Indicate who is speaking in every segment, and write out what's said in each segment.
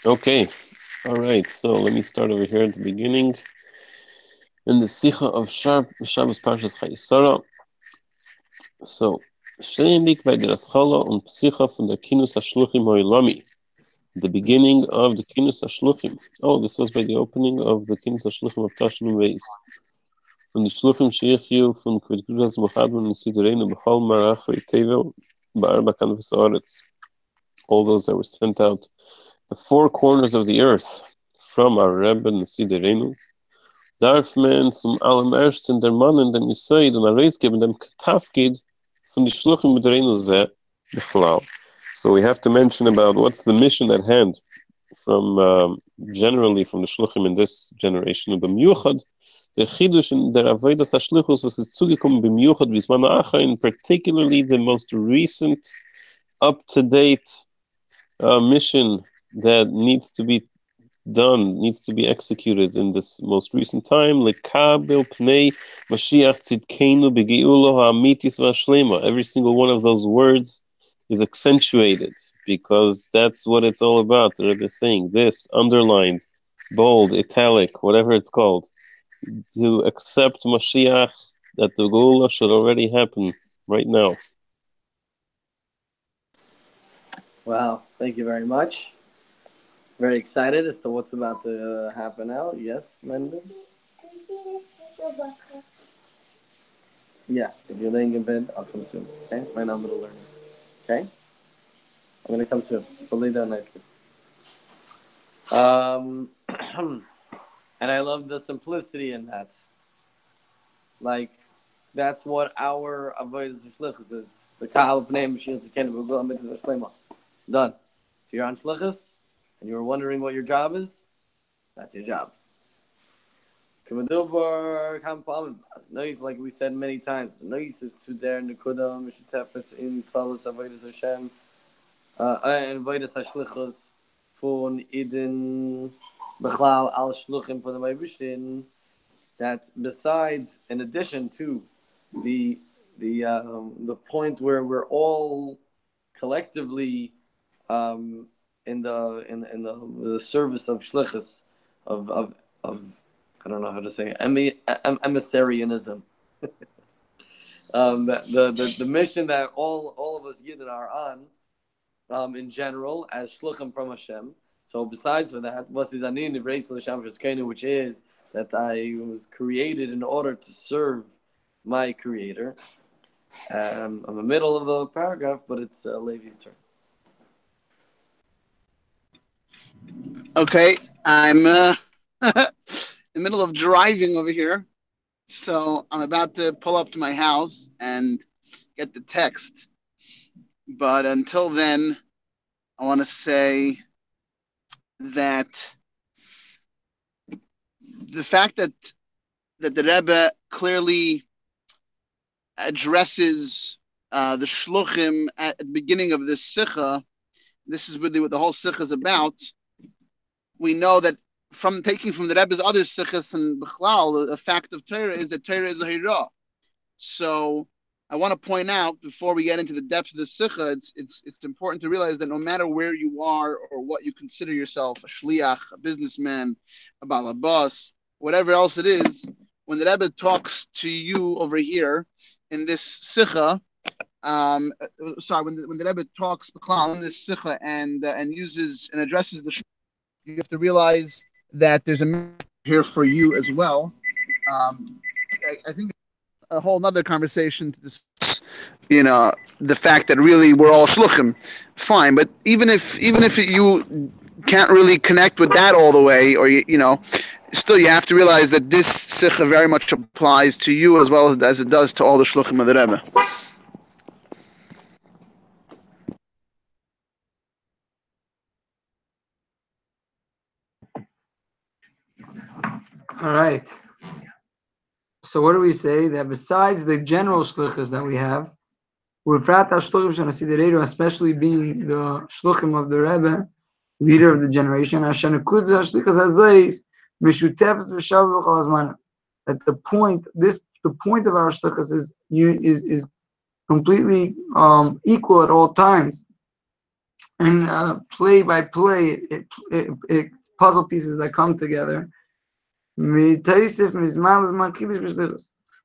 Speaker 1: Okay, all right. So let me start over here at the beginning. In the Sicha of Shabbos Parshas Chayei Sara. So, ständig bei der Aschala und Psycha von der Kinus HaShluchim Ha'olami. The beginning of the Kinus HaShluchim. Oh, this was by the opening of the Kinus HaShluchim of Tashlum Beis. Von the Shluchim Sheyichyu von Kvirkuras Mochad und Nesidoreinu B'chol Marach V'Tevel Ba'arba Kanvas Haaretz. All those that were sent out the four corners of the earth from our Rebbe Nesidoreinu. Darf man zum allem ersten der Mannen dem Yisoid und Areisgeben dem Tafkid von die Shluchim B'Doreinu Zeh B'chlal. So we have to mention about what's the mission at hand from generally from the Shluchim in this generation. B'miyuchad der Chidush in der Avodas HaShluchus was ist zugekommen b'miyuchad v'zman ha'achayin, particularly the most recent, up-to-date mission that needs to be done, needs to be executed in this most recent time. Lekabel pnei Moshiach tzidkeinu b'geulo ha'amitis v'ashlema. Every single one of those words is accentuated because that's what it's all about. The Rebbe is saying this, underlined, bold, italic, whatever it's called, to accept Mashiach, that the Geula should already happen right now.
Speaker 2: Wow, thank you very much. Very excited as to what's about to happen now. Yes, Mendel? Yeah, if you're laying in bed, I'll come soon. Okay? My number to learn. Okay? I'm going to come soon. We'll lay down nicely. And I love the simplicity in that. Like, that's what our avodas shlichus is. The kahal pnei Moshiach tzidkeinu b'geulo ha'amitis v'ashlema. Done. If you're on shlichus and you're wondering what your job is, that's your job. Like we said many times, no use to there nekuda mishtefes in klaus avodas Hashem and avodas hashlichus von iden bechlal al shluchim for the Meibushin. That besides, in addition to the point where we're all collectively in the service of shlichus of I don't know how to say it, emissarianism. The mission that all of us Yidden are on, in general, as shluchim from Hashem. So besides for that, which is that I was created in order to serve my Creator. I'm in the middle of the paragraph, but it's Levi's turn.
Speaker 3: Okay, I'm in the middle of driving over here, so I'm about to pull up to my house and get the text. But until then, I want to say that the fact that the Rebbe clearly addresses the shluchim at the beginning of this sikha, this is really what the whole sikha is about. We know that from taking from the Rebbe's other sikhas and bichlal, the fact of Torah is that Torah is a hira. So I want to point out before we get into the depths of the sikha, it's important to realize that no matter where you are or what you consider yourself, a shliach, a businessman, a balabas, whatever else it is, when the Rebbe talks to you over here in this sikha, when the Rebbe talks in this sikha and uses and addresses the, you have to realize that there's a message here for you as well. I think a whole other conversation to discuss, the fact that really we're all shluchim, fine. But even if you can't really connect with that all the way, or still you have to realize that this sikha very much applies to you as well as it does to all the shluchim of the Rebbe.
Speaker 4: All right. So what do we say? That besides the general shluchas that we have, especially being the shluchim of the Rebbe, leader of the generation, that the point of our shluchas is completely equal at all times. and play by play, it puzzle pieces that come together.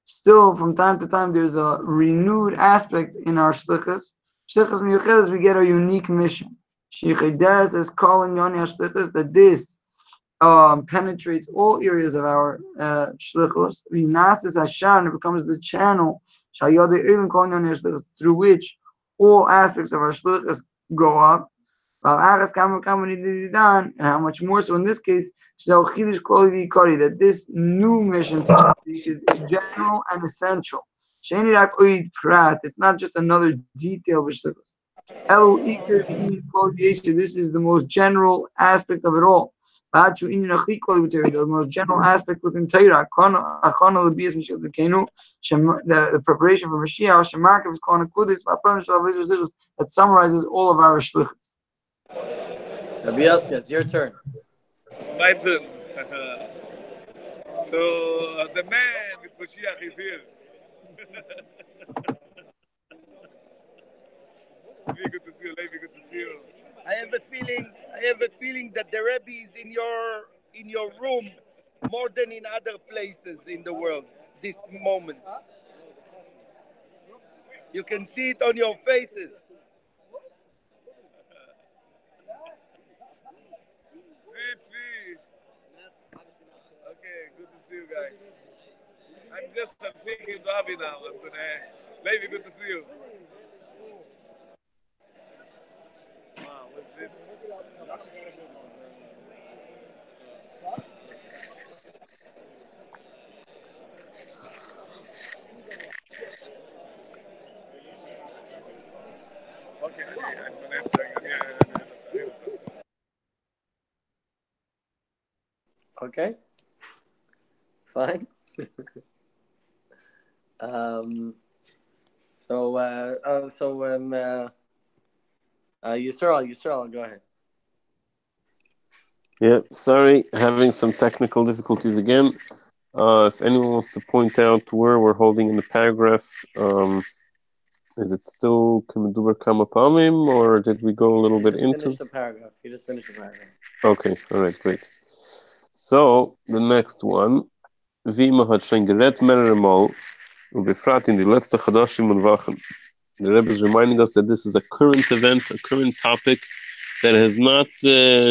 Speaker 4: Still, from time to time, there's a renewed aspect in our shlichus. Shlichus miyuchedes, we get a unique mission. Sheichedes is calling Yoni HaShlichus that this penetrates all areas of our shlichus. V'nasis Hashan, it becomes the channel Shayode Eilim calling Yoni HaShlichus, through which all aspects of our shlichus go up. And how much more so in this case, that this new mission is general and essential. It's not just another detail. This is the most general aspect of it all. The most general aspect within Torah, the preparation for Mashiach, that summarizes all of our shlichus.
Speaker 2: Abiyaska, it's your turn.
Speaker 5: My turn. So the man with Moshiach is here. It's really good to see you, Levi. Good to see you.
Speaker 6: I have a feeling that the Rebbe is in your room more than in other places in the world. This moment, you can see it on your faces.
Speaker 5: Tzvi. Okay, good to see you guys. I'm just thinking to Avi now. Levi, good to see you. Wow, what's this? Okay, I'm gonna have to.
Speaker 2: Okay. Fine. Yisrael, go ahead.
Speaker 1: Yeah, sorry, having some technical difficulties again. If anyone wants to point out where we're holding in the paragraph, is it still Kamadubar Kamapamim, or did we go a little bit into?
Speaker 2: Finish the paragraph. You just finished the paragraph.
Speaker 1: Okay, all right, great. So the next one, Vima hat schon gerät mehrere Mal, und befragt in die letzte Chadashim und Wachen. The Rebbe is reminding us that this is a current event, a current topic that has not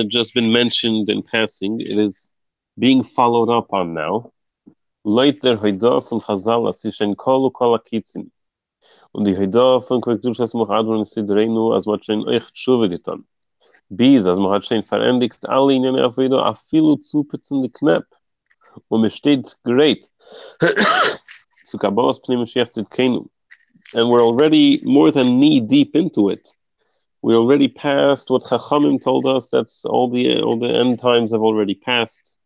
Speaker 1: just been mentioned in passing. It is being followed up on now. Leiter Haidah von Chazal, as sich ein Kolu Kol HaKitzin. Und die Haidah von Korrekturschas Mochadron in Sidreinu, as man schon euch Tshuva getan. Bis, as man hat schon verendigt, alle in einer Haidah, afilu zupitzen die Knepp. Und mir steht great. Zu Kabbalas Pnei Mashiach Tzidkenu. And we're already more than knee deep into it. We're already past what Chachamim told us. That's all the end times have already passed,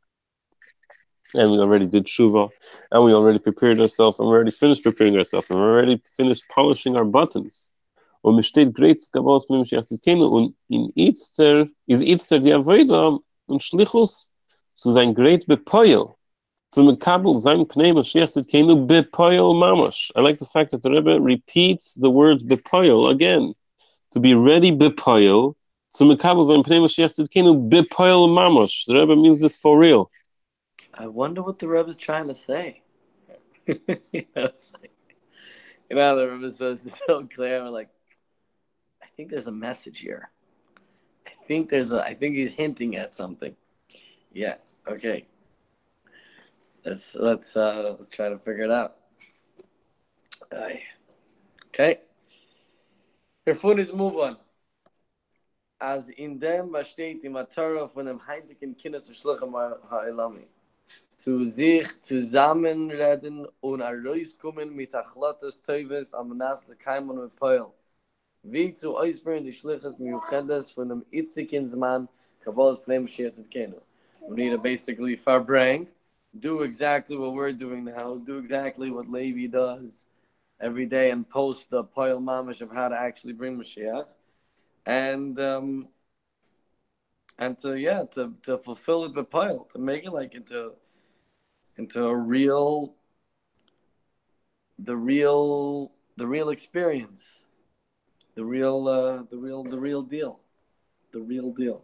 Speaker 1: and we already did tshuva, and we already prepared ourselves, and we already finished preparing ourselves, and we already finished polishing our buttons. Und mir steht great Kabbalas Pnei Mashiach Tzidkenu. Und in Easter die Avodah und Shlichus zu sein great bepoil. I like the fact that the Rebbe repeats the word bepoil again. To be ready bepoil. The Rebbe means this for real.
Speaker 2: I wonder what the Rebbe is trying to say. It's like, the Rebbe is so clear. We're like, I think there's a message here. I think he's hinting at something. Yeah. Okay. Let's try to figure it out. Okay. Before this move on. As in dem was steht im Torah von dem heiligen Kindes Shluchim ha'elami. Zu sich zusammenreden und herauskommen mit Achlatas Teufels am Nas lekaimen und Peul. Wie zu ausführen die Schlichus Miuchedes von dem Itzikinsman Kabbalas Pnei Mashiach Tzidkenu. We need to basically farbrang. Do exactly what we're doing now. Do exactly what Levi does every day and post the Poil Mamish of how to actually bring Mashiach. And to fulfill it with Poil, to make it like into a real experience. The real deal. the real deal.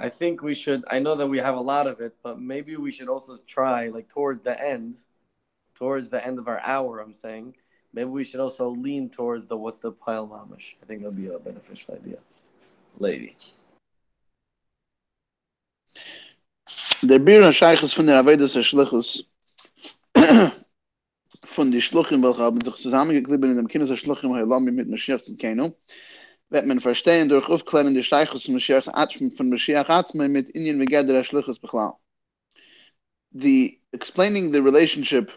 Speaker 2: I think we should. I know that we have a lot of it, but maybe we should also try, like towards the end of our hour. I'm saying maybe we should also lean towards the what's the pile mamish. I think that'll be a beneficial idea, lady.
Speaker 3: Der Birn Scheiches von der Avedas Schluchus von die Schluchim welche haben sich zusammengeklebt in dem Kindes Schluchim Helam mit Moshiach Tzidkenu. Wird man verstehen durch Aufklären der Scheiches von Moshiach Atzm von Moshiach Atzm mit Indien Vegeder Schluchus Bechlal. The explaining the relationship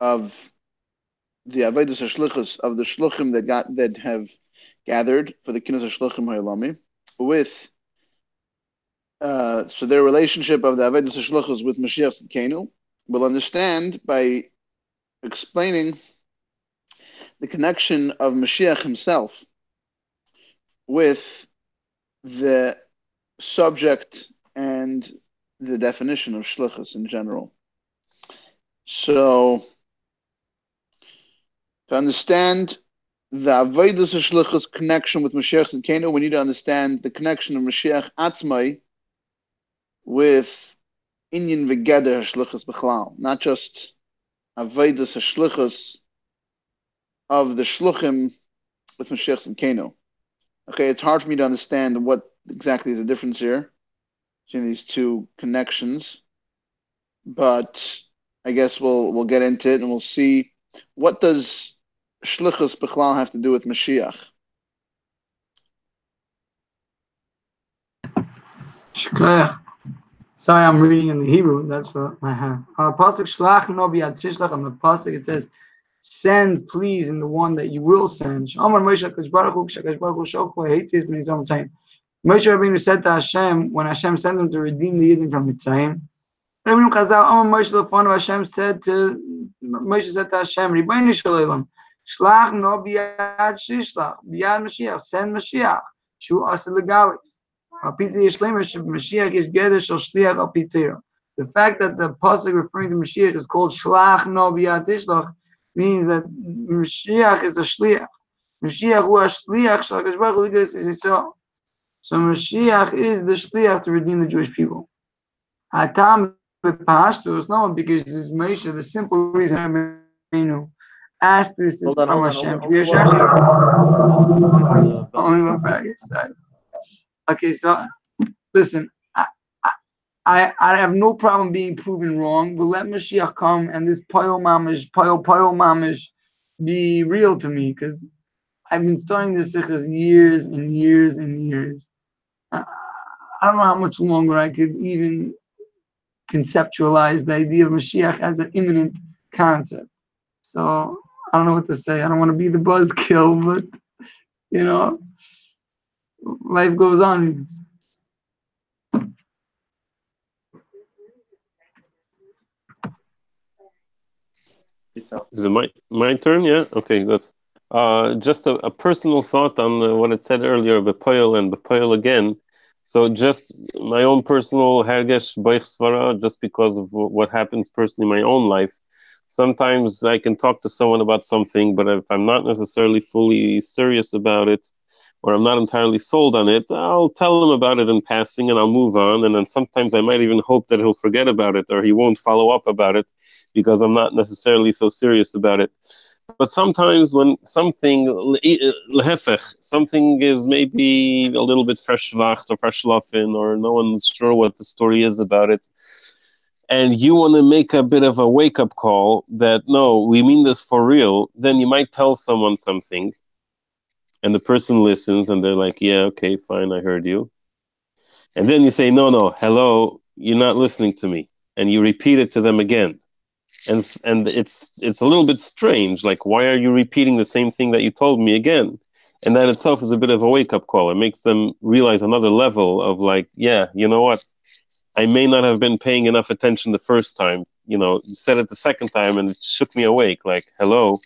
Speaker 3: of the Avedas Shluchus of the Shluchim that have gathered for the Kinnis Shluchim Hayalami with so their relationship of the Avedas Shluchus with Mashiach Tzidkenu will understand by explaining the connection of Mashiach himself with the subject and the definition of Shluchus in general. So to understand the Avodas Shluchus connection with Mashiach Tzidkenu, we need to understand the connection of Mashiach Atzmai with Inyan V'Geder Shluchus B'chlal, not just Avodas Shluchus of the Shluchim with Mashiach Tzidkenu. Okay, it's hard for me to understand what exactly is the difference here between these two connections, but I guess we'll get into it and we'll see what does Shluchus B'chlal have to do with Mashiach.
Speaker 4: Shkoyach. Sorry, I'm reading in the Hebrew. That's what I have. On the pasuk Shlach no b'yad on the pasuk it says, "Send, please, in the one that you will send." Amar Moshe Hakadosh Baruch Hu, Hakadosh Baruch Hu shoflo heitzis b'nizam Mitzrayim. Moshe Rabbeinu said to Hashem when Hashem sent him to redeem the Yidden from Mitzrayim. Rabbeinu Chazal, Amar Moshe lefanav, Hashem said to Hashem, Ribono shel olam, Shlach no b'yad shishlach, b'yad Mashiach, send Mashiach, shu asa legalis. The fact that the pasuk referring to Mashiach is called Shlach no b'yad tishlach means that Mashiach is a shliach. Mashiach hu shliach shel Hakadosh Baruch Hu l'geiros Yisrael. So Mashiach is the shliach to redeem the Jewish people. Hatam b'pashtus, no, because this Moshe, the simple reason asked this is from Hashem. Only one package. Sorry. Okay, so listen, I have no problem being proven wrong, but let Mashiach come and this pile mamish be real to me, because I've been studying this sichas years and years and years. I don't know how much longer I could even conceptualize the idea of Mashiach as an imminent concept. So I don't know what to say. I don't want to be the buzzkill, but life goes on.
Speaker 1: Is it my turn? Yeah? Okay, good. Just a personal thought on what it said earlier, Bepoil and Bepoil again. So just my own personal hergesh boich svara, just because of what happens personally in my own life. Sometimes I can talk to someone about something, but if I'm not necessarily fully serious about it, or I'm not entirely sold on it, I'll tell him about it in passing and I'll move on. And then sometimes I might even hope that he'll forget about it or he won't follow up about it because I'm not necessarily so serious about it. But sometimes when something is maybe a little bit freshwacht or freshlafen, or no one's sure what the story is about it, and you want to make a bit of a wake-up call that, no, we mean this for real, then you might tell someone something, and the person listens, and they're like, yeah, okay, fine, I heard you. And then you say, no, hello, you're not listening to me. And you repeat it to them again. And it's a little bit strange, like, why are you repeating the same thing that you told me again? And that itself is a bit of a wake-up call. It makes them realize another level of like, yeah, you know what? I may not have been paying enough attention the first time. You said it the second time and it shook me awake, like, hello.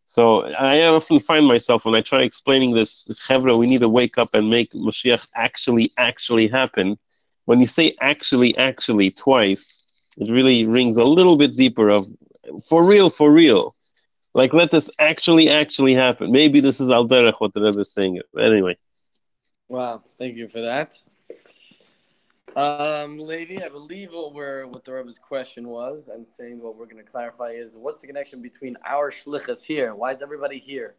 Speaker 1: So I often find myself when I try explaining this, Chevra, we need to wake up and make Moshiach actually happen. When you say actually twice, it really rings a little bit deeper of for real. Like, let this actually happen. Maybe this is al derech what the Rebbe is saying. But anyway.
Speaker 2: Wow, thank you for that. Lady, I believe what the Rebbe's question was, and saying what we're going to clarify is, what's the connection between our shlichus here? Why is everybody here?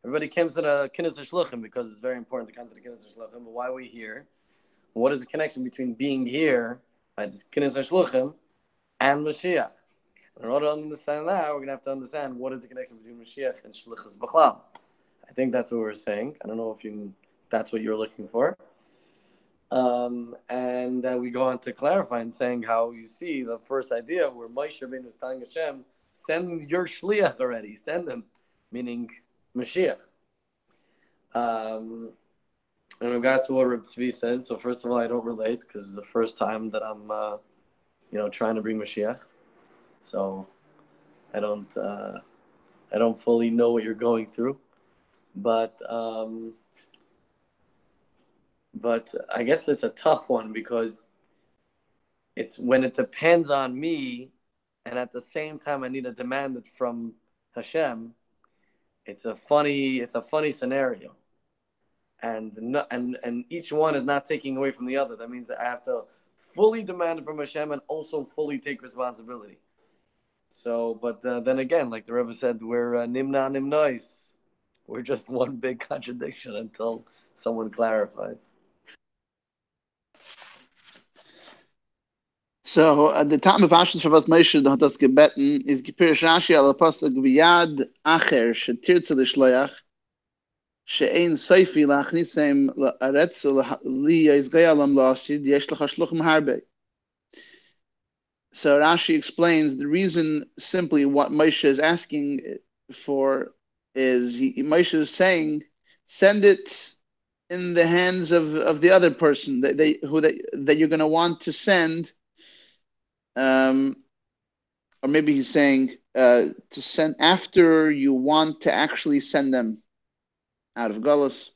Speaker 2: Everybody comes to the Kinnis Shluchim because it's very important to come to the Kinnis Shluchim, but why are we here? What is the connection between being here, right, this Kinnis Shluchim, and Mashiach? In order to understand that, we're going to have to understand what is the connection between Mashiach and Shlichus B'chlal. I think that's what we're saying. I don't know if that's what you're looking for. And we go on to clarify and saying how you see the first idea where Moshe Rabbeinu was telling Hashem, send your shliach already, send him, meaning Mashiach. And we got to what Reb Tzvi says. So first of all, I don't relate because it's the first time that I'm, trying to bring Mashiach. So I don't fully know what you're going through, but I guess it's a tough one because it's when it depends on me, and at the same time I need to demand it from Hashem. It's a funny scenario, and each one is not taking away from the other. That means that I have to fully demand it from Hashem and also fully take responsibility. So, but then again, like the Rebbe said, we're nimna nimnois. We're just one big contradiction until someone clarifies.
Speaker 3: So at the time of Parshas for was Moshe hat das gebeten is gepirish Rashi al pasuk v'yad acher shetirtze l'shloach she'ein soifi lachnisem la'aretz li yizgayalam la'asid yesh l'cha shluchim harbe. So Rashi explains the reason simply what Moshe is asking for is Moshe is saying send it in the hands of the other person that you're going to want to send. Or maybe he's saying to send after you want to actually send them out of Galus.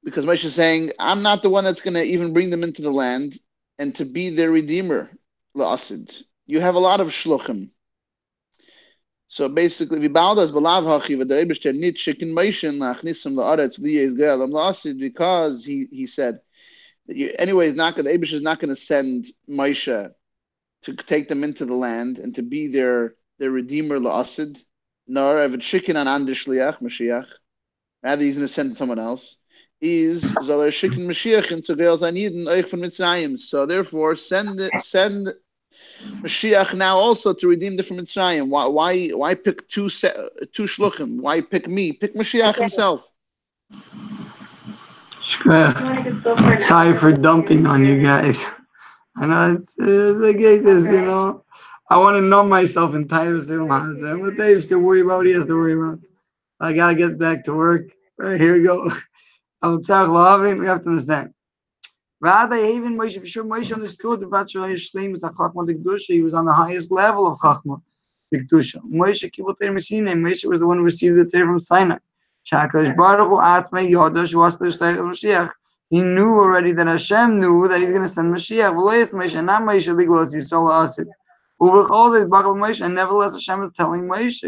Speaker 3: Because Moshe is saying, I'm not the one that's going to even bring them into the land and to be their redeemer, la'asid. You have a lot of shluchim. So basically, because he said that the Eibush is not going to send Moshe to take them into the land and to be their redeemer la'asid, nor have a chicken on Andishliach Mashiach. Rather, he's going to send someone else. So therefore, send Mashiach now also to redeem them from Mitzrayim. Why pick two shluchim? Why pick me? Pick Mashiach himself.
Speaker 4: Sorry for dumping on you guys. I know it's like this, I want to numb myself entirely. What Dave to worry about, he has to worry about. I gotta get back to work. All right, here we go. We have to understand. Rather, even Moshe, for sure, Moshe understood that he was on the highest level of Chachma, the Kedusha. Moshe was the one who received the Torah from Sinai. He knew already that Hashem knew that he's going to send Mashiach. And nevertheless, Hashem is telling Moshe,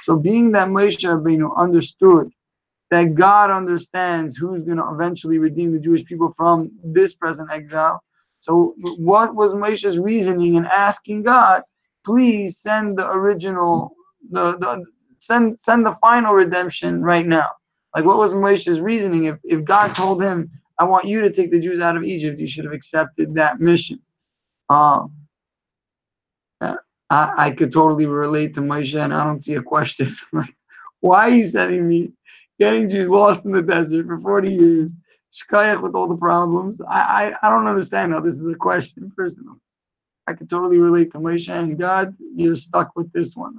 Speaker 4: so being that Moshe Rabbeinu understood that God understands who's going to eventually redeem the Jewish people from this present exile. So what was Moshe's reasoning in asking God, please send the original, send the final redemption right now? Like, what was Moshe's reasoning? If God told him, I want you to take the Jews out of Egypt, you should have accepted that mission. I could totally relate to Moshe, and I don't see a question. Like, why are you sending me? Getting Jews lost in the desert for 40 years, shkayach with all the problems. I don't understand how this is a question, personally. I could totally relate to Moshe, and God, you're stuck with this one.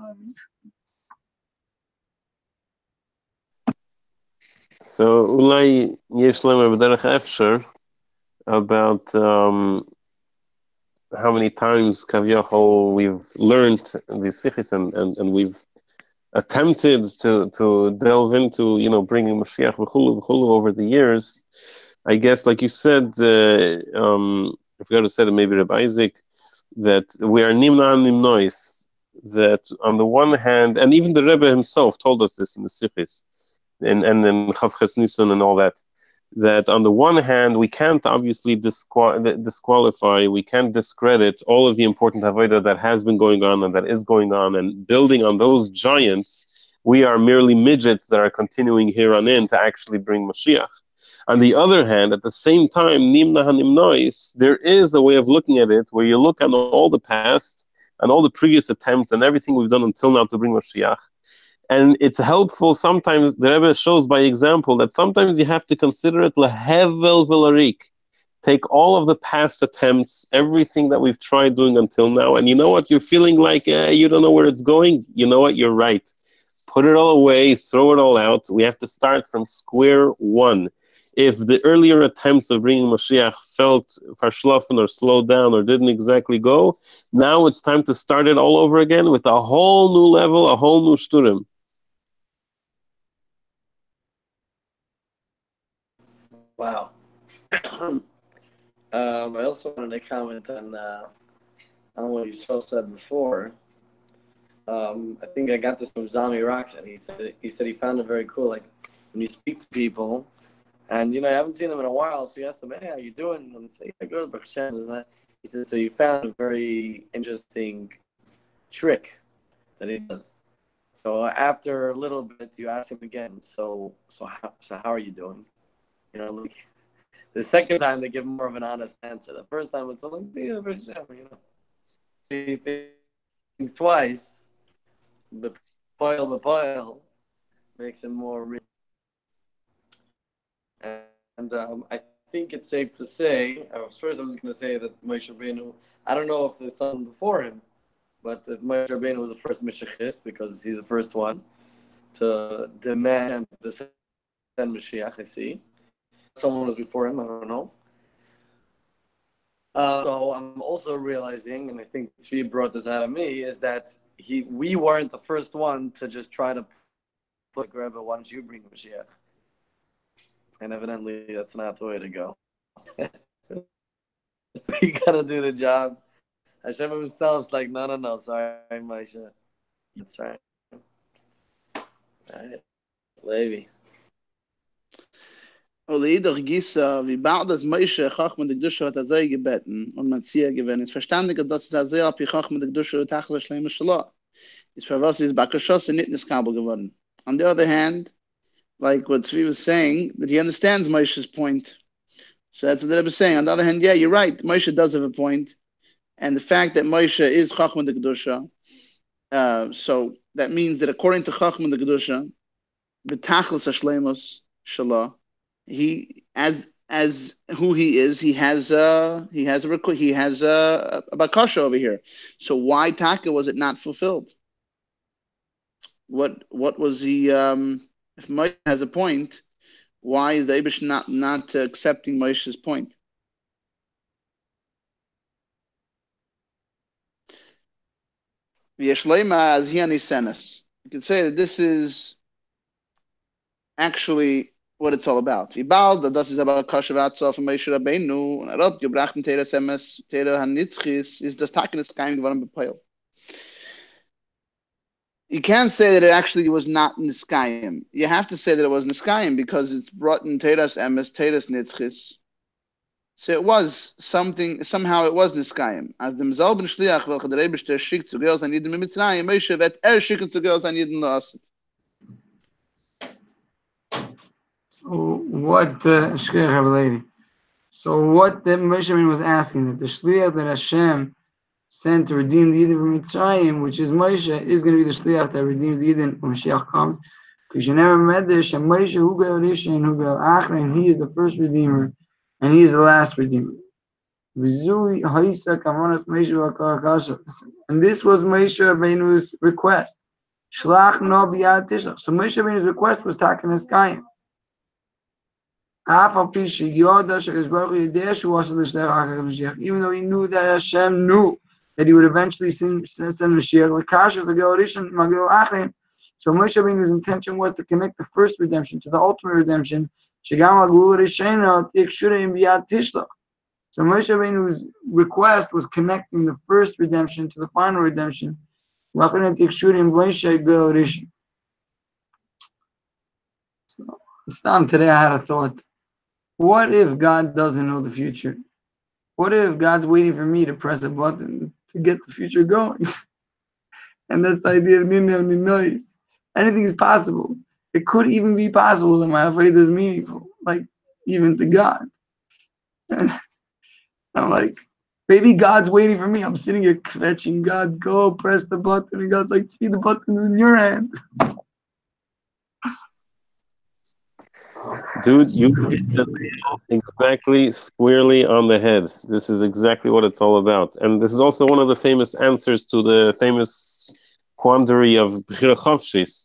Speaker 1: So, Ulay yesh lema b'derech efsher about how many times Kaviyachol we've learned these sichis and we've attempted to delve into, bringing Mashiach v'chulu over the years. I guess, like you said, I forgot to say it, maybe Reb Isaac, that we are nimna nimnois, that on the one hand, and even the Rebbe himself told us this in the Sikhis, and in Chavches Nisan and all that, that on the one hand, we can't obviously disqualify, we can't discredit all of the important avodah that has been going on and that is going on, and building on those giants, we are merely midgets that are continuing here on in to actually bring Mashiach. On the other hand, at the same time, nimna hanimnois, there is a way of looking at it where you look at all the past and all the previous attempts and everything we've done until now to bring Mashiach. And it's helpful sometimes, the Rebbe shows by example that sometimes you have to consider it lehevel velarik. Take all of the past attempts, everything that we've tried doing until now, and you know what, you're feeling like you don't know where it's going. You know what, you're right. Put it all away, throw it all out. We have to start from square one. If the earlier attempts of bringing Mashiach felt verschlafen or slowed down or didn't exactly go, now it's time to start it all over again with a whole new level, a whole new shturim.
Speaker 2: Wow. I also wanted to comment on what Yisrael said before. I think I got this from Zami Roxon. He said he found it very cool. Like when you speak to people, and I haven't seen them in a while, so you ask them, "Hey, how you doing?" And they say, "Yeah, good." Baruch Hashem, is that? He said, "So you found a very interesting trick that he does. So after a little bit, you ask him again. So how are you doing? Like the second time they give more of an honest answer. The first time it's like, yeah, Baruch Hashem, He thinks twice. The pile makes it more real. And I think it's safe to say, first I was going to say that Moshe Rabbeinu, I don't know if there's someone before him, but if Moshe Rabbeinu was the first Mashiachist, because he's the first one to demand to send Mashiach, I see. Someone was before him, I don't know. So I'm also realizing, and I think Tzvi brought this out of me, is that we weren't the first one to just try to put Rebbe, why don't you bring Mashiach? And evidently that's not the way to go. So you gotta do the job. Hashem himself's like, no, sorry, Moshe. That's right. All right, Levi.
Speaker 3: Oder Gisa, wie bald das Moshe Chach mit der Gdusha hat er gebeten und man sie gewinnt. Es verstandig, dass es sehr auf die Chach mit der Gdusha und Tachel Schleim Shalom. It's for us is Bakashos and Nitnis Kabel geworden. On the other hand, like what Tzvi was saying, that he understands Moshe's point. So that's what the Rebbe is saying. On the other hand, yeah, you're right. Moshe does have a point. And the fact that Moshe is Chacham the Kedusha, so that means that according to Chacham the Kedusha, B'tachlis Hashlemus Shalah, he as who he is, he has a bakasha over here. So why Taka was it not fulfilled? What was he? If Moshe has a point, why is the Eibush not accepting Moshe's point? You can say that this is actually what it's all about. Das ist aber Kashavatsa von Moshe Rabbeinu und gebracht in Teres Emes, Tere Hanitzchis, ist das Takenes kein geworden bepeil. You can't say that it actually was not Niskayim. You have to say that it was Niskayim because it's brought in Teres Emes, Teres Nitzchis. So it was something, somehow it was Niskayim. As dem selben Shliach, welcher der Rebbe schickt zu Geos an Yidin mit Mitzrayim, Moshe wird schicken zu Geos an Yidin lassen.
Speaker 4: So what the Moshe was asking, that the Shliach that Hashem sent to redeem the Yidden from Mitzrayim, which is Moshe, is going to be the Shliach that redeems the Yidden when Mashiach comes. Because you never met this, and Moshe, Hu Gel Rishon, Hu Gel Achre, and he is the first Redeemer, and he is the last Redeemer. And this was Moshe Rabbeinu's request. Shlach no biyad tishlach. So Moshe Rabbeinu's request was taken as Kayim. Even though he knew that Hashem knew that he would eventually send Mashiach, so Moshe Rabbeinu's intention was to connect the first redemption to the ultimate redemption. So So Moshe Rabbeinu's request was connecting the first redemption to the final redemption. So today I had a thought. What if God doesn't know the future? What if God's waiting for me to press a button to get the future going? And that's the idea of noise. Anything is possible. It could even be possible that my avodah is meaningful, like even to God. I'm like, maybe God's waiting for me. I'm sitting here kvetching God, go press the button, and God's like, speed the buttons in your hand.
Speaker 1: Dude, you hit the nail exactly squarely on the head. This is exactly what it's all about. And this is also one of the famous answers to the famous quandary of Bechira Chavshis,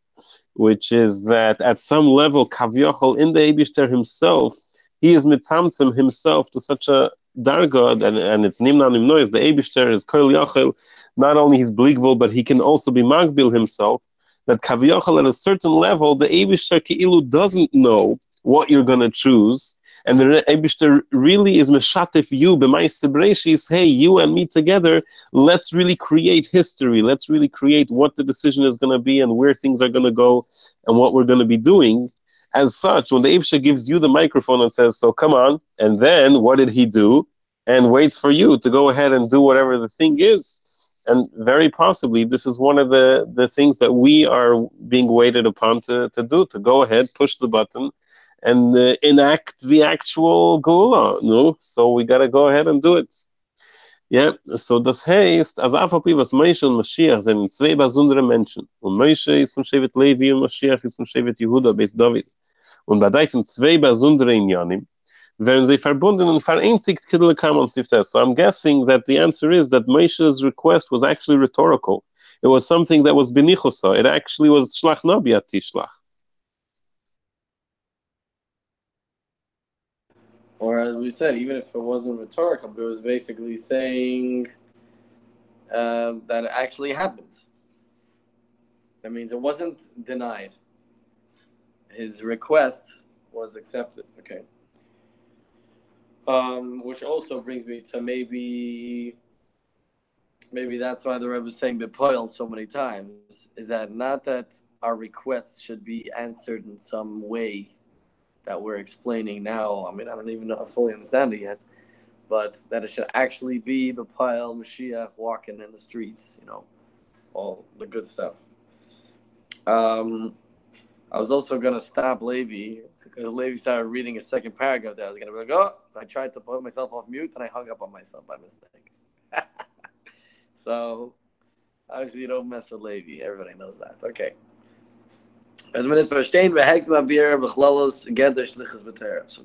Speaker 1: which is that at some level, Kavyochel, in the Eibishter himself, he is mitzamtzem himself to such a darga, and it's nimna nimnois, the Eibishter is kol yochel, not only he's bligvul, but he can also be magbil himself, that Kavyochel at a certain level, the Eibishter Ki'ilu doesn't know what you're going to choose, and the Eibishter really is meshatif you, b'maiste breishis, hey, you and me together, let's really create history, let's really create what the decision is going to be and where things are going to go and what we're going to be doing. As such, when the Eibishter gives you the microphone and says, so come on, and then what did he do? And waits for you to go ahead and do whatever the thing is. And very possibly, this is one of the things that we are being waited upon to do, to go ahead, push the button, and enact the actual Geula. No? So we got to go ahead and do it. Ja, so das heißt, als AVP, was Moshe und Mashiach sind zwei besondere Menschen. Und Moshe ist von Shevet Levi und Mashiach ist von Shevet Yehuda, bis David. Und bei diesen zwei besondere Inyanim werden sie verbunden und vereinzigt Kiddle Kamal Siftes. So I'm guessing that the answer is that Moshe's request was actually rhetorical. It was something that was benichosa. It actually was Shlach Nabi Tishlach.
Speaker 2: Or as we said, even if it wasn't rhetorical, but it was basically saying that it actually happened. That means it wasn't denied. His request was accepted. Okay. Which also brings me to maybe that's why the Rebbe is saying bepoil so many times, is that not that our requests should be answered in some way that we're explaining now. I mean, I don't even know, I fully understand it yet, but that it should actually be bepoil Mashiach walking in the streets, all the good stuff. I was also going to stop Levi because Levi started reading a second paragraph that I was going to be like, oh, so I tried to put myself off mute and I hung up on myself by mistake. So, obviously, you don't mess with Levi. Everybody knows that. Okay. So,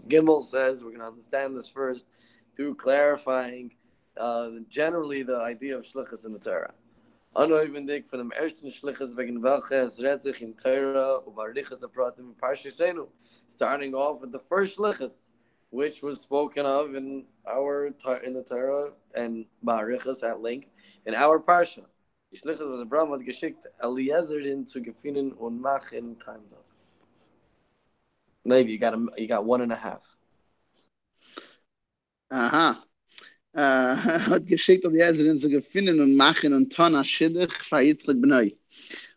Speaker 2: Gimel says we're going to understand this first through clarifying generally the idea of shlichus in the Torah. Anoibendig von dem ersten Shlichus wegen welches redt sich in Torah über Riches apratim Parshas, starting off with the first Shlichus, which was spoken of in the Torah and Barichas at length in our Parsha. Die Shlichus was Abraham hat geschickt Eliezerin zu gefinnen und machen time. Maybe you got 1.5.
Speaker 3: Aha. Hat geschickt Eliezer in zu gefinnen und machen und Tana Shidduch für Yitzchak Bnei.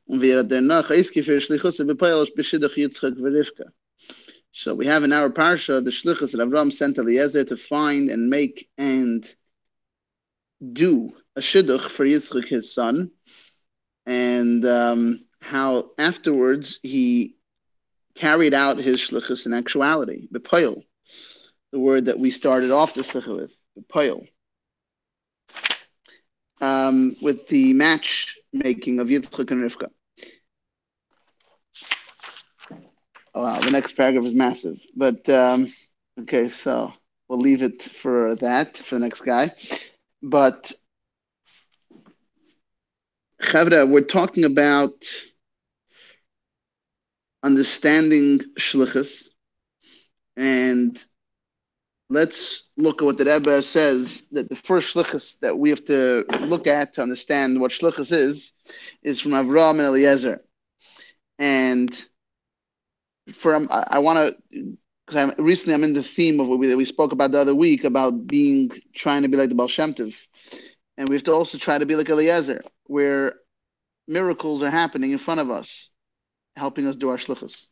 Speaker 3: Und wir hat danach ausgeführt Shlichus bepoil B'Shidduch Yitzchak v'Rivka. So we have in our parsha the Shlichus that Avram sent Eliezer to find and make and do a Shidduch for Yitzchak his son, and how afterwards he carried out his Shlichus in actuality. Bepoil, the word that we started off the Sikha with. Bepoil. With the matchmaking of Yitzchak and Rivka. Oh, wow, the next paragraph is massive. But, okay, so we'll leave it for that, for the next guy. But, Chavra, we're talking about understanding Shlichus, and let's look at what the Rebbe says, that the first shlichus that we have to look at to understand what shlichus is from Avram and Eliezer. And I want to because recently I'm in the theme of what we spoke about the other week about trying to be like the Baal Shem Tov. And we have to also try to be like Eliezer, where miracles are happening in front of us, helping us do our shlichus.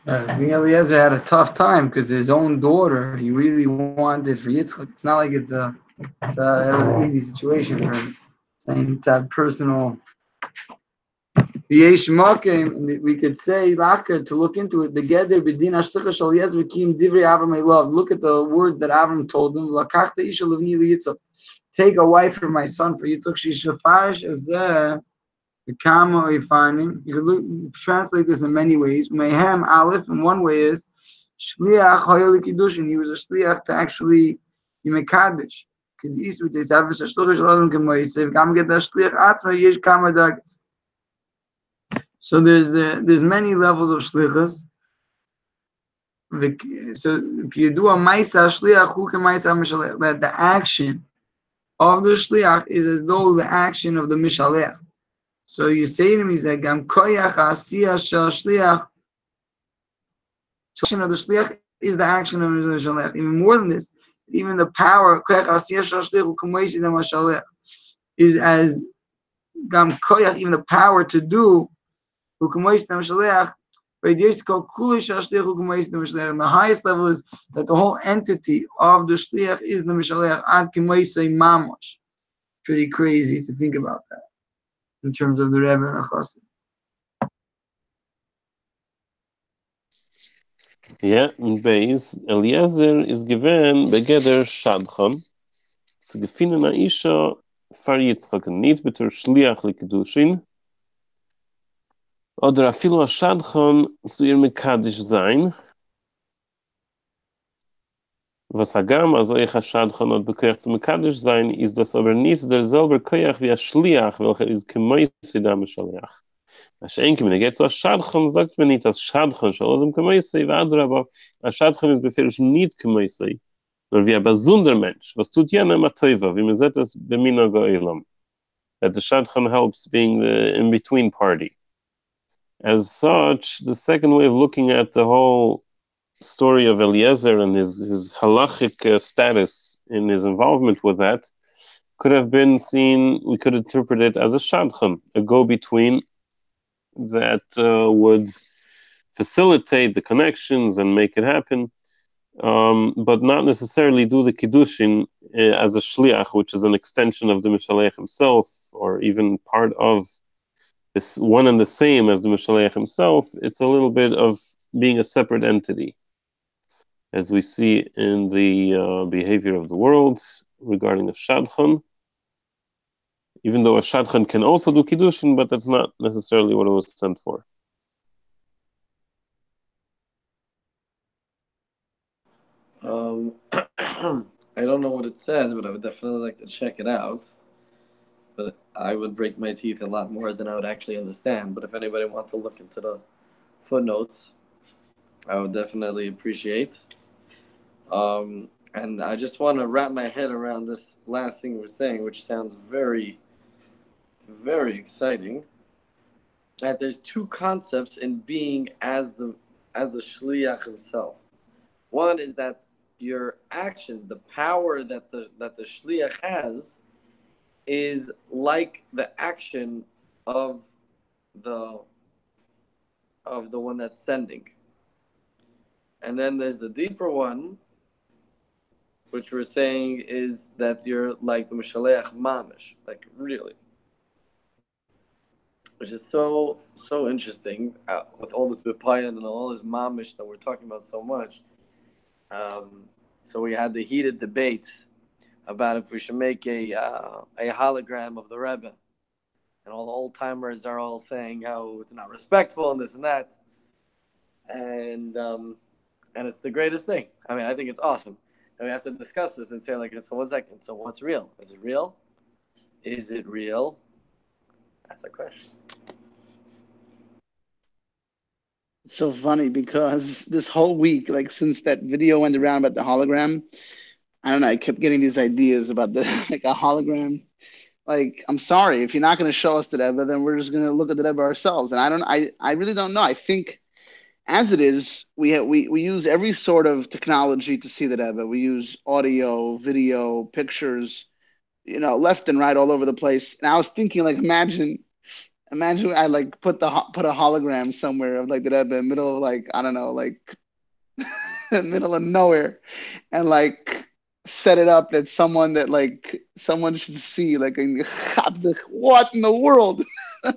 Speaker 4: I think Eliezer had a tough time because his own daughter, he really wanted for Yitzchak. It's not like it was an easy situation for him. Saying it's that personal. We could say Lachar to look into it. Begeder b'din hashlicha shel Eliezer v'kim divrei Avram elav. Look at the words that Avram told him. Lakachta isha levni liyitzchak. Take a wife for my son for Yitzchak. She shafarish azeh. The Kama Ifanim. You could translate this in many ways. Mehem Aleph, in one way is Shliach Hayel Kiddushin. He was a shliach to actually be mekadosh. Kedis with this average shliach shalom kemoisev. Gam get the shliach atzma yesh kama dagas. So there's many levels of shlichus. So if you do a ma'isa shliach, who can ma'isa mishalech? That the action of the shliach is as though the action of the mishalech. So you say to him, he's like, "Gam koyach asiyah shel shliach." The action of the shliach is the action of the shliach. Even more than this, even the power koyach asiyah shel shliach u'kamoish idam hashaliach is as gam koyach, even the power to do u'kamoish idam hashaliach. And the highest level is that the whole entity of the shliach is the mishalech ad k'moisei mamash. Pretty crazy to think about that in terms of the Rebbe and Chassid.
Speaker 1: Yeah, in base, Eliezer is given begeder shadchan. Zu gefinnen a isha far Yitzchak, nicht betur shliach likdushin. Oder afilo a shadchan zu ihr mekadish sein. Was hagam, also ich a shadchan und bekoyach zu mekadish sein, ist das aber nicht derselbe koyach wie a shliach, welcher ist kemois da meshaliach. Schenke mir geht so Schadchan, sagt mir nicht, dass Schadchan schon oder Kemoisei war, aber Schadchan ist befehlisch nicht Kemoisei, nur wie ein besonderer Mensch. Was tut ja immer Teuva, wie man sagt das bei Mina Goelam, that the Schadchan helps being the in-between party. As such, the second way of looking at the whole story of Eliezer and his halachic status in his involvement with that could have been seen, we could interpret it as a Shadchan, a go-between that would facilitate the connections and make it happen, but not necessarily do the kiddushin as a shliach, which is an extension of the mishalech himself, or even part of this one and the same as the mishalech himself. It's a little bit of being a separate entity, as we see in the behavior of the world regarding a shadchan. Even though a shadchan can also do kiddushin, but that's not necessarily what it was sent for.
Speaker 2: I don't know what it says, but I would definitely like to check it out. But I would break my teeth a lot more than I would actually understand. But if anybody wants to look into the footnotes, I would definitely appreciate. And I just want to wrap my head around this last thing we're saying, which sounds very, very exciting. That there's two concepts in being as the shliach himself. One is that your action, the power that the shliach has, is like the action of the one that's sending. And then there's the deeper one, which we're saying is that you're like the Mishaleach Mamish, like really. Which is so interesting with all this Bipayan and all this Mamish that we're talking about so much. So we had the heated debate about if we should make a hologram of the Rebbe. And all the old timers are all saying how it's not respectful and this and that. And it's the greatest thing. I mean, I think it's awesome. And we have to discuss this and say, like, so 1 second. So what's real? Is it real? Is it real? That's a question.
Speaker 3: It's so funny because this whole week, like since that video went around about the hologram, I don't know, I kept getting these ideas about the like a hologram. Like, I'm sorry, if you're not going to show us the Rebbe, then we're just going to look at the Rebbe ourselves. And I really don't know. I think As it is, we use every sort of technology to see the Rebbe. We use audio, video, pictures, left and right all over the place. And I was thinking, like, imagine I like put a hologram somewhere of like the Rebbe in the middle of, like, I don't know, like middle of nowhere, and like set it up that someone should see, like, what in the world?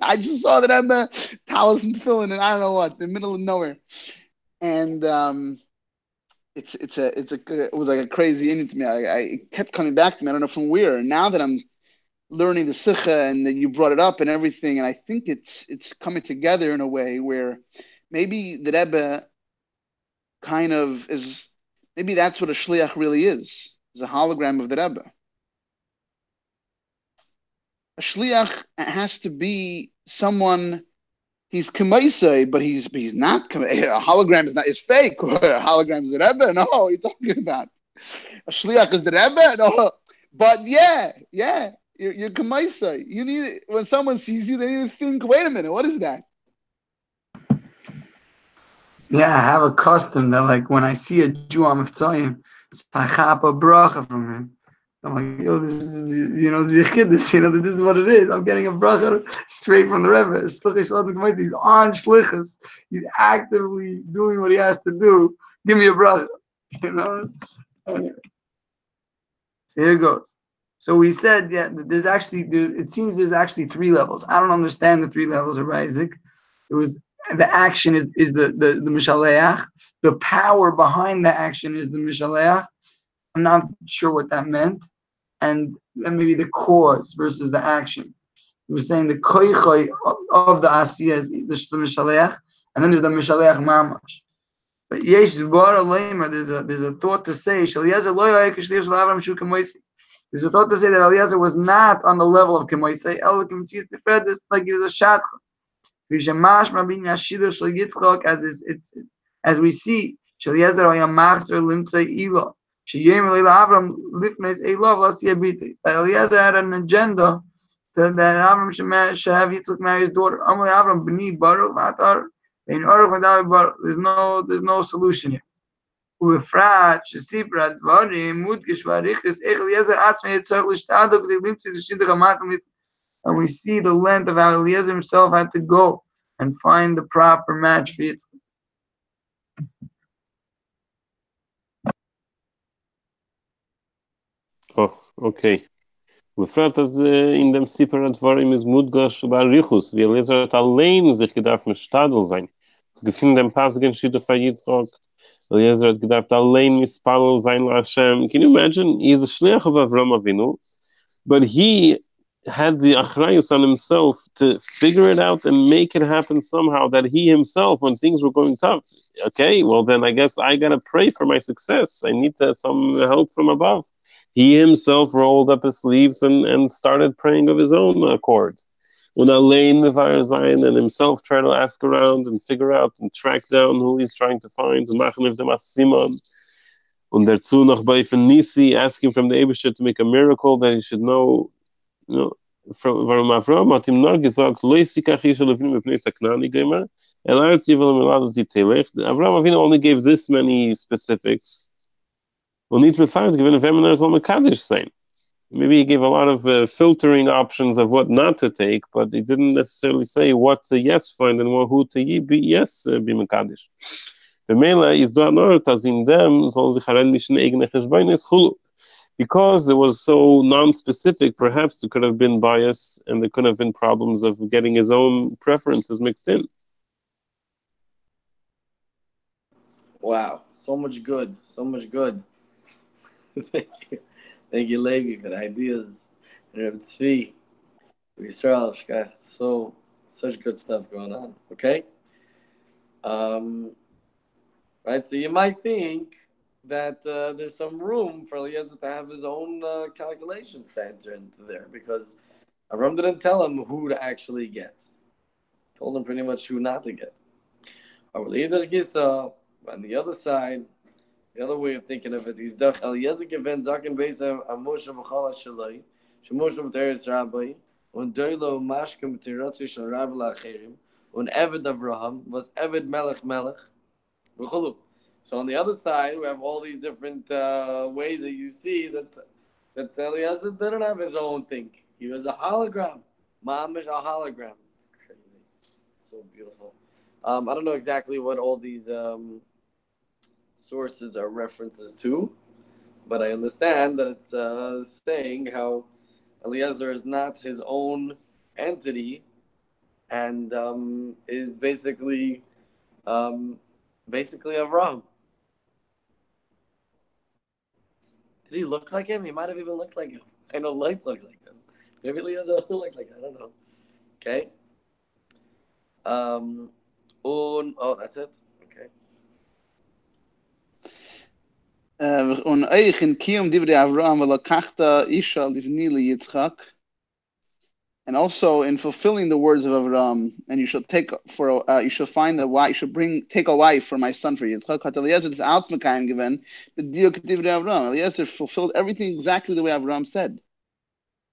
Speaker 3: I just saw that Rebbe Talis and Tefillin, and I don't know what, the middle of nowhere. And it was like a crazy ending to me. It kept coming back to me. I don't know from where. Now that I'm learning the Sikha and that you brought it up and everything, and I think it's coming together in a way where maybe the Rebbe kind of is. Maybe that's what a shliach really is a hologram of the Rebbe. A shliach has to be someone. He's kamaisei, but he's not. A hologram is fake. A hologram is the Rebbe. No, what are you talking about? A shliach is the Rebbe. No, but yeah, you're kamaisei. You need, when someone sees you, they need to think. Wait a minute, what is that?
Speaker 4: Yeah, I have a custom that, like, when I see a Jew on Mitzrayim, I chop a bracha from him. I'm like, yo, this is, this is what it is. I'm getting a bracha straight from the Rebbe. He's on shlichus. He's actively doing what he has to do. Give me a bracha, you know. So here it goes. So we said, it seems there's actually three levels. I don't understand the three levels of Isaac. It was the action is the Mishaleach. The power behind the action is the Mishaleach. I'm not sure what that meant. And maybe the cause versus the action. We were saying the koichoi of the Asiya is the Mishaleach, and then there's the Mishaleach Mamash. But there's a thought to say there's a thought to say that Eliezer was not on the level of Kemoisei. Like he was a Shadcha. As we see, that Eliezer had an agenda that Avram should have Yitzchak marry his daughter. There's no solution here. And we see the length of how Eliezer himself had to go and find the proper match for Yitzchak.
Speaker 1: Oh, okay. Befragt, dass in dem Separate Dvarim ist Mudgash Barichus, wie Eliezer hat allein sich gedarf mit Stadel sein. Es gefunden dem Pasgen Schiede von Yitzchak. Eliezer hat gedarf allein mit Spadel sein la Hashem. Can you imagine? He is a shliach of Avram Avinu, but he had the achrayus on himself to figure it out and make it happen somehow, that he himself, when things were going tough, okay, well then I guess I gotta pray for my success. I need some help from above. He himself rolled up his sleeves and started praying of his own accord. And himself tried to ask around and figure out and track down who he's trying to find. And dazu noch bei Nisi, asking from the Eibusher to make a miracle that he should know, from Avram hat ihm nur gesagt, Avram Avinu only gave this many specifics. Maybe he gave a lot of filtering options of what not to take, but he didn't necessarily say what to yes find and who to be yes be mekadesh. Because it was so non-specific, perhaps there could have been bias and there could have been problems of getting his own preferences mixed in.
Speaker 2: Wow, so much good. Thank you, Levi, for the ideas. Reb Tzvi, Yisrael, Shkach. Such good stuff going on. Okay? Right, so you might think that there's some room for Eliezer to have his own calculation center into there, because Avram didn't tell him who to actually get. Told him pretty much who not to get. On the other side, the other way of thinking of it is Dach Eliezer given Zaken Beisa Moshe B'chala Shalai, Shemoshe B'teres Rabbi, und Doilo Mashkem B'teratzi Shal Rav L'Acherim, und Eved Avraham was Eved Melech Melech, So on the other side, we have all these different ways that you see that Eliezer didn't have his own thing. He was a hologram. Ma'amish a hologram. It's crazy. It's so beautiful. I don't know exactly what all these sources are references to, but I understand that it's saying how Eliezer is not his own entity and is basically Avram. Did he look like him? He might have even looked like him. I know Light looked like him. Maybe Eliezer also looked like him. I don't know. Okay. Oh, that's it. Okay.
Speaker 3: Und euch in Kiyum Divrei Avraham v'lakachta isha livni liyitzchak. And also in fulfilling the words of Avraham, and you shall take you shall find a wife, you shall take a wife for my son for Yitzchak. Hat Eliezer is Altzmakayim given, but Diok Divrei Avraham. Eliezer fulfilled everything exactly the way Avraham said.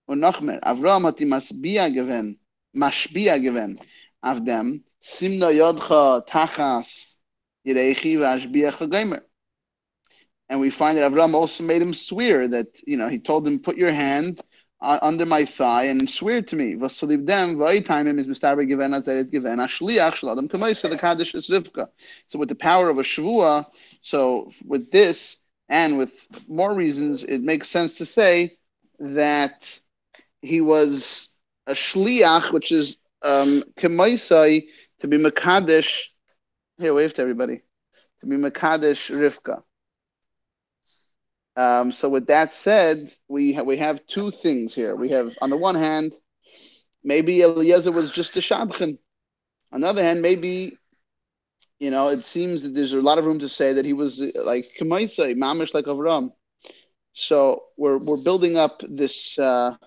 Speaker 3: Und Nachmer, Avraham hat die Mashbia given, of them, Simna Yodcha Tachas Yirechi v'Ashbiach Chagomer. And we find that Avram also made him swear that, he told him, put your hand under my thigh and swear to me. So with the power of a Shavua, so with this and with more reasons, it makes sense to say that he was a shliach, which is kemaisai, to be Makadesh. Here, wave to everybody. To be Makadesh Rivka. So with that said, we have two things here. We have, on the one hand, maybe Eliezer was just a shadchan. On the other hand, maybe, it seems that there's a lot of room to say that he was like Kemaisai, mamish like Avram. So we're building up this a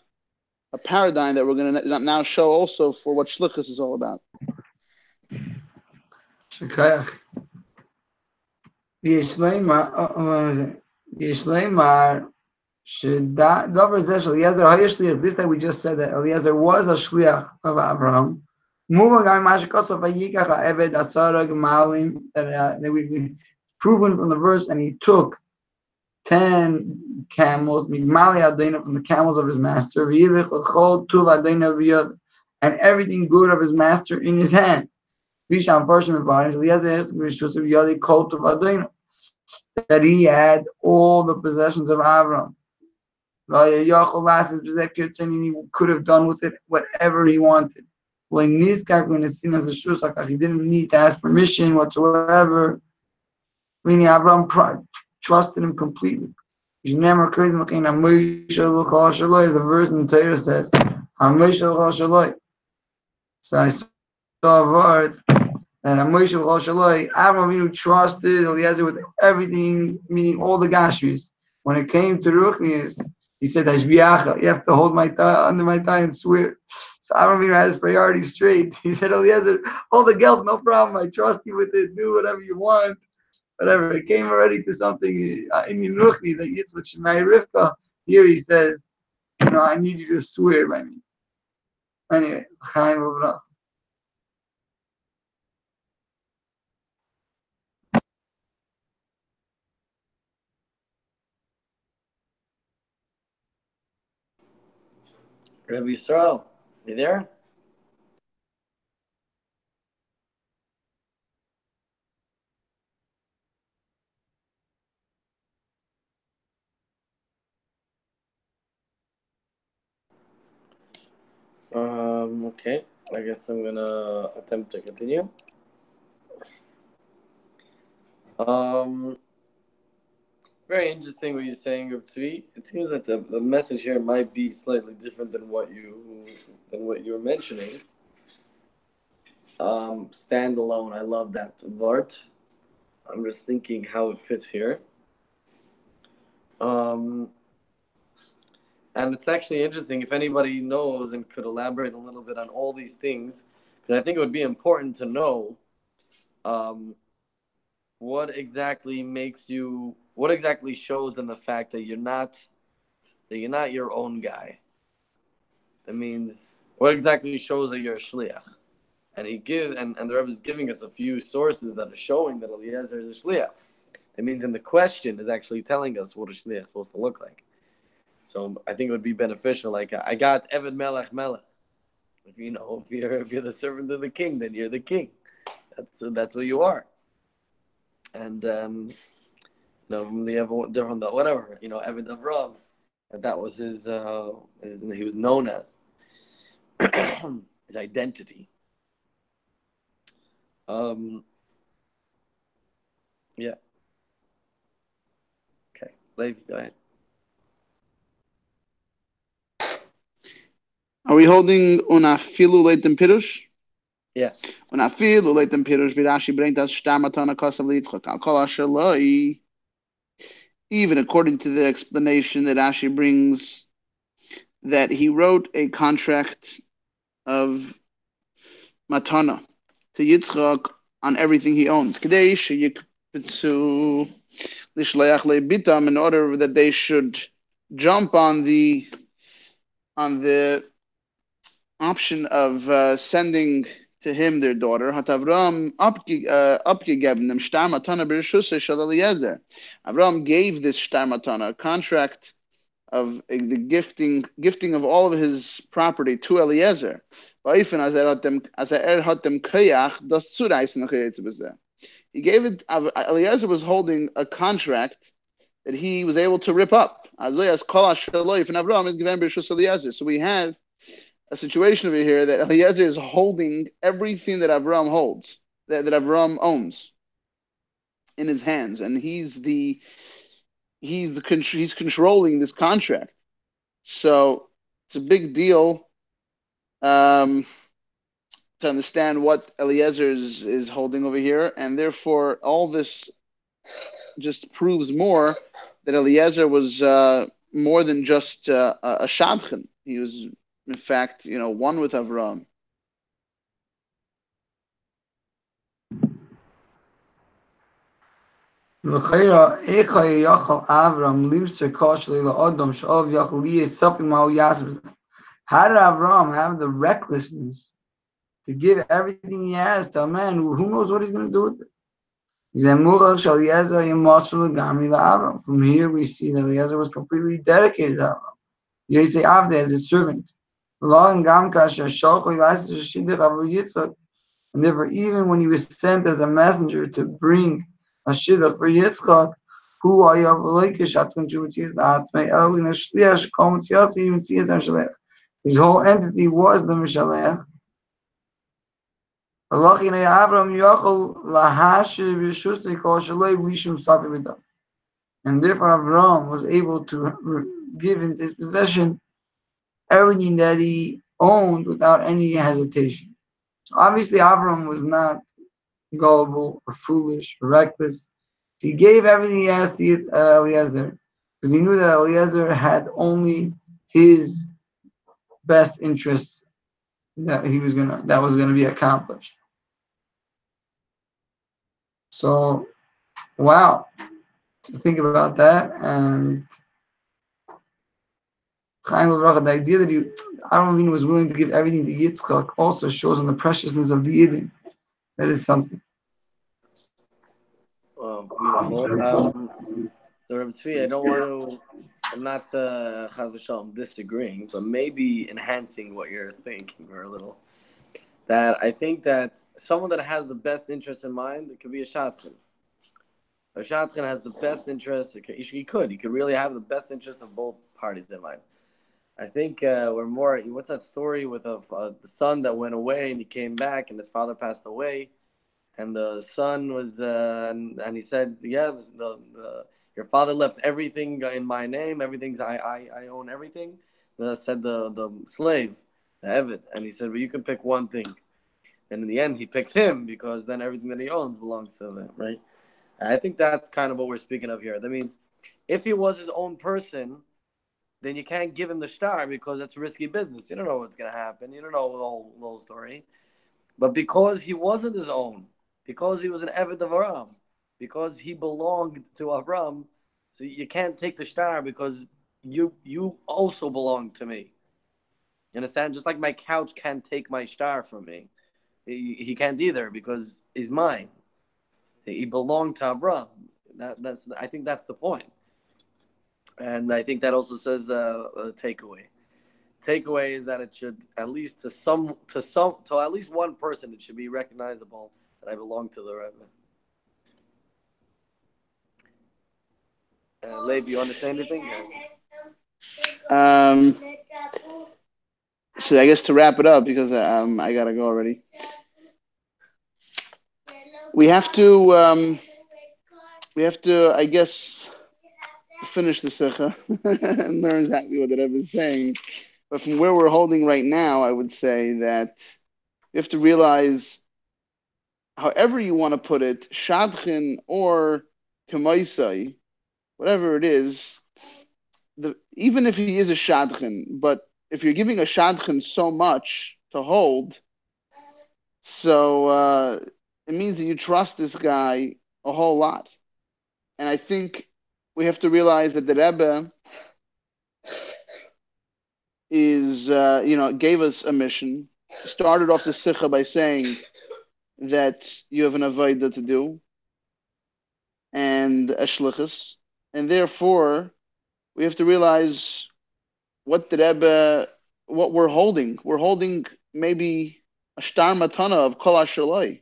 Speaker 3: paradigm that we're going to now show also for what shlichus is all about.
Speaker 4: This that we just said that Eliezer was a shliach of Abraham. That we've proven from the verse, and he took 10 camels, from the camels of his master, and everything good of his master in his hand. That he had all the possessions of Avram. He could have done with it whatever he wanted. He didn't need to ask permission whatsoever, meaning Avram trusted him completely. The verse in the Torah says, so I saw a word and Avram trusted Eliezer with everything, meaning all the gashris. When it came to Ruchnius, he said, you have to hold my thigh under my thigh and swear. So Avram had his priorities straight. He said, Eliezer, all the guilt, no problem. I trust you with it. Do whatever you want. Whatever. It came already to something in Ruchni that Yitzchak should marry Rivka. Here he says, I need you to swear by me. Anyway, Chaim V'Vrach.
Speaker 2: Rabbi Yisrael, you there? Okay. I guess I'm gonna attempt to continue. Very interesting what you're saying, Rav Tzvi. It seems that the message here might be slightly different than what you were mentioning. Standalone. I love that Vart. I'm just thinking how it fits here. And it's actually interesting if anybody knows and could elaborate a little bit on all these things, because I think it would be important to know what exactly shows in the fact that you're not your own guy. That means what exactly shows that you're a shliach. And the Rebbe is giving us a few sources that are showing that Eliezer is a shliach. That means in the question is actually telling us what a shliach is supposed to look like. So I think it would be beneficial. Like I got Eved Melech Melech. If you're the servant of the king, then you're the king. That's who you are. And from the different whatever Eved Avram, that was his he was known as his identity. Yeah. Okay, Levi, go ahead.
Speaker 3: Are we holding unafilu leitem pirush?
Speaker 2: Yeah.
Speaker 3: Unafilu leitem pirush. Virashi bringt das Stamatana Kosav Litzchak al Kol Asher Loi. Even according to the explanation that Ashi brings, that he wrote a contract of matana to Yitzchak on everything he owns. Kadesh Yikpitsu Lishleach Bitam, in order that they should jump on the option of sending to him their daughter. Hatavram abgegeben dem Star Matana b'Rishusay shel Eliezer. Avram gave this Star Matana, a contract of the gifting of all of his property to Eliezer. He gave it. Eliezer was holding a contract that he was able to rip up. So we have a situation over here that Eliezer is holding everything that Avram holds, that Avram owns, in his hands, and he's controlling this contract. So it's a big deal to understand what Eliezer is holding over here, and therefore all this just proves more that Eliezer was more than just a shadchan. He was, in fact, one with Avram.
Speaker 4: How did Avram have the recklessness to give everything he has to a man who knows what he's going to do with it? From here we see that Eliezer was completely dedicated to Avram. Yosei Avde as his servant. And therefore, even when he was sent as a messenger to bring a shidduch for Yitzchak, his whole entity was the Mishalech. And therefore Avram was able to give into his possession everything that he owned without any hesitation. So obviously Avram was not gullible or foolish or reckless. He gave everything he has to Eliezer because he knew that Eliezer had only his best interests that was gonna be accomplished. So, wow, to think about that, and the idea that Aaron was willing to give everything to Yitzchak also shows on the preciousness of the Yidden. That is something.
Speaker 2: Oh, beautiful. So Reb Tzvi, I'm not disagreeing, but maybe enhancing what you're thinking or a little. That I think that someone that has the best interest in mind, it could be a shadchan. A shadchan has the best interest. He could really have the best interest of both parties in mind. I think we're more. What's that story with the son that went away and he came back and his father passed away, and the son was and he said, "Yeah, your father left everything in my name. Everything's I own everything." Said the slave, the Eved, and he said, "Well, you can pick one thing." And in the end, he picked him because then everything that he owns belongs to him, right? And I think that's kind of what we're speaking of here. That means if he was his own person, then you can't give him the star because it's risky business. You don't know what's going to happen. You don't know the whole story. But because he wasn't his own, because he was an Eved of Aram, because he belonged to Avram, so you can't take the star because you also belong to me. You understand? Just like my couch can't take my star from me. He can't either because he's mine. He belonged to Abraham. I think that's the point. And I think that also says a takeaway. Takeaway is that it should at least to at least one person it should be recognizable that I belong to the Rebbe. Lev, you understand anything?
Speaker 3: So I guess to wrap it up because I gotta go already. We have to I guess finish the sikha and learn exactly what the Rebbe is saying. But from where we're holding right now, I would say that you have to realize, however you want to put it, shadchan or kemaisai, whatever it is, even if he is a shadchan, but if you're giving a shadchan so much to hold, so it means that you trust this guy a whole lot. And I think we have to realize that the Rebbe is, gave us a mission. Started off the sikha by saying that you have an avodah to do and a shlichus, and therefore we have to realize what the Rebbe, what we're holding. We're holding maybe a shtar matana of kol hashaloi,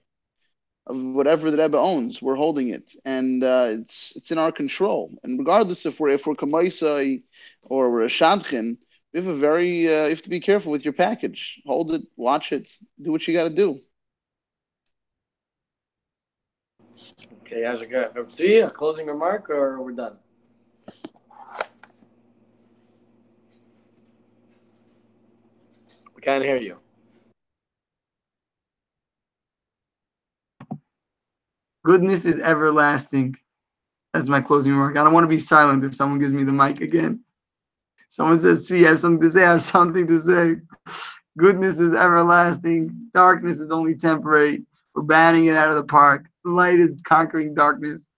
Speaker 3: of whatever the Rebbe owns. We're holding it, and it's in our control. And regardless if we're kamaisai or we're a shadchan, we have a very you have to be careful with your package. Hold it, watch it, do what you got to do.
Speaker 2: Okay, see a closing remark, or we're done. We can't hear you.
Speaker 4: Goodness is everlasting. That's my closing remark. I don't want to be silent if someone gives me the mic again. Someone says, "Tzvi, I have something to say." I have something to say. Goodness is everlasting. Darkness is only temporary. We're banning it out of the park. Light is conquering darkness.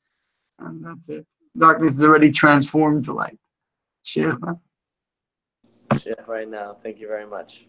Speaker 4: And that's it. Darkness is already transformed to light. Sheikhna.
Speaker 2: Sheikh, right now. Thank you very much.